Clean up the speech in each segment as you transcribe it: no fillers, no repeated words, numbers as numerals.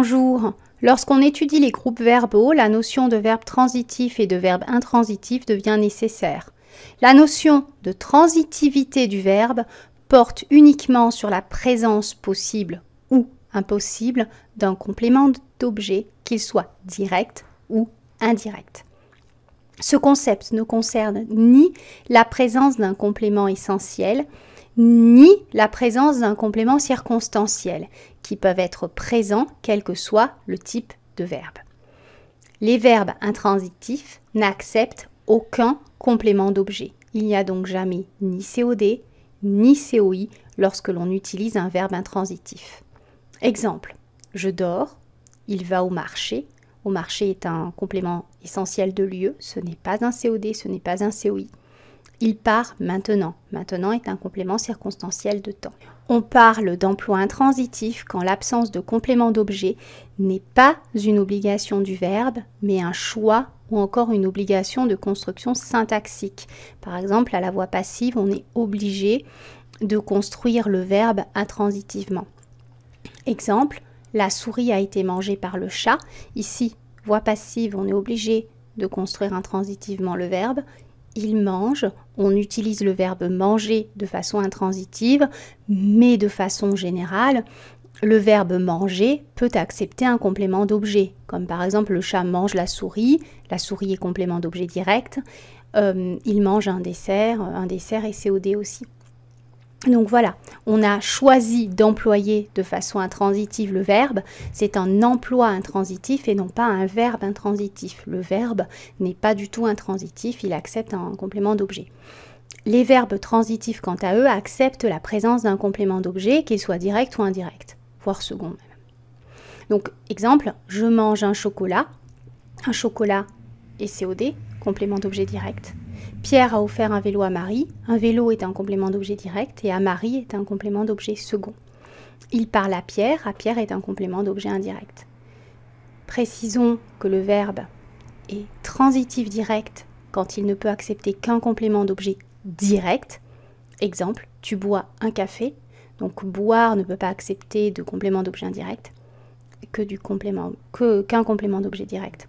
Bonjour. Lorsqu'on étudie les groupes verbaux, la notion de verbe transitif et de verbe intransitif devient nécessaire. La notion de transitivité du verbe porte uniquement sur la présence possible ou impossible d'un complément d'objet, qu'il soit direct ou indirect. Ce concept ne concerne ni la présence d'un complément essentiel, ni la présence d'un complément circonstanciel, qui peuvent être présents quel que soit le type de verbe. Les verbes intransitifs n'acceptent aucun complément d'objet. Il n'y a donc jamais ni COD, ni COI lorsque l'on utilise un verbe intransitif. Exemple, je dors, il va au marché. Au marché est un complément essentiel de lieu, ce n'est pas un COD, ce n'est pas un COI. Il part maintenant. Maintenant est un complément circonstanciel de temps. On parle d'emploi intransitif quand l'absence de complément d'objet n'est pas une obligation du verbe, mais un choix ou encore une obligation de construction syntaxique. Par exemple, à la voix passive, on est obligé de construire le verbe intransitivement. Exemple, la souris a été mangée par le chat. Ici, voix passive, on est obligé de construire intransitivement le verbe. Il mange, on utilise le verbe manger de façon intransitive, mais de façon générale, le verbe manger peut accepter un complément d'objet, comme par exemple le chat mange la souris est complément d'objet direct, il mange un dessert est COD aussi. Donc voilà, on a choisi d'employer de façon intransitive le verbe, c'est un emploi intransitif et non pas un verbe intransitif. Le verbe n'est pas du tout intransitif, il accepte un complément d'objet. Les verbes transitifs, quant à eux, acceptent la présence d'un complément d'objet, qu'il soit direct ou indirect, voire second même. Donc, exemple, je mange un chocolat est COD, complément d'objet direct. Pierre a offert un vélo à Marie. Un vélo est un complément d'objet direct et à Marie est un complément d'objet second. Il parle à Pierre est un complément d'objet indirect. Précisons que le verbe est transitif direct quand il ne peut accepter qu'un complément d'objet direct. Exemple, tu bois un café. Donc boire ne peut pas accepter de complément d'objet indirect qu'un complément d'objet direct.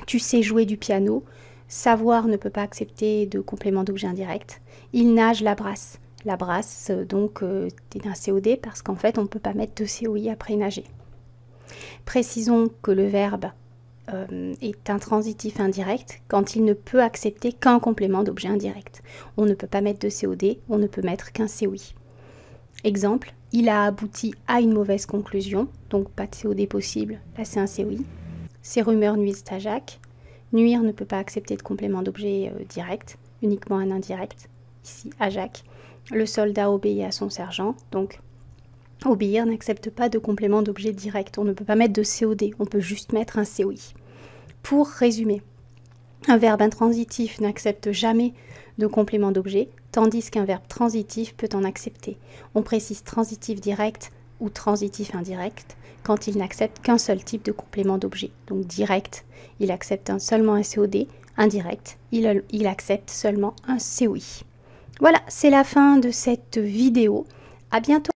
Tu sais jouer du piano. Savoir ne peut pas accepter de complément d'objet indirect. Il nage la brasse. La brasse, donc, est un COD parce qu'en fait, on ne peut pas mettre de COI après nager. Précisons que le verbe est intransitif indirect quand il ne peut accepter qu'un complément d'objet indirect. On ne peut pas mettre de COD, on ne peut mettre qu'un COI. Exemple, il a abouti à une mauvaise conclusion, donc pas de COD possible, là c'est un COI. Ces rumeurs nuisent à Jacques. Nuire ne peut pas accepter de complément d'objet direct, uniquement un indirect, ici à Jacques. Le soldat obéit à son sergent, donc obéir n'accepte pas de complément d'objet direct. On ne peut pas mettre de COD, on peut juste mettre un COI. Pour résumer, un verbe intransitif n'accepte jamais de complément d'objet, tandis qu'un verbe transitif peut en accepter. On précise transitif direct ou transitif indirect quand il n'accepte qu'un seul type de complément d'objet. Donc direct, il accepte seulement un COD, indirect, il accepte seulement un COI. Voilà, c'est la fin de cette vidéo. À bientôt.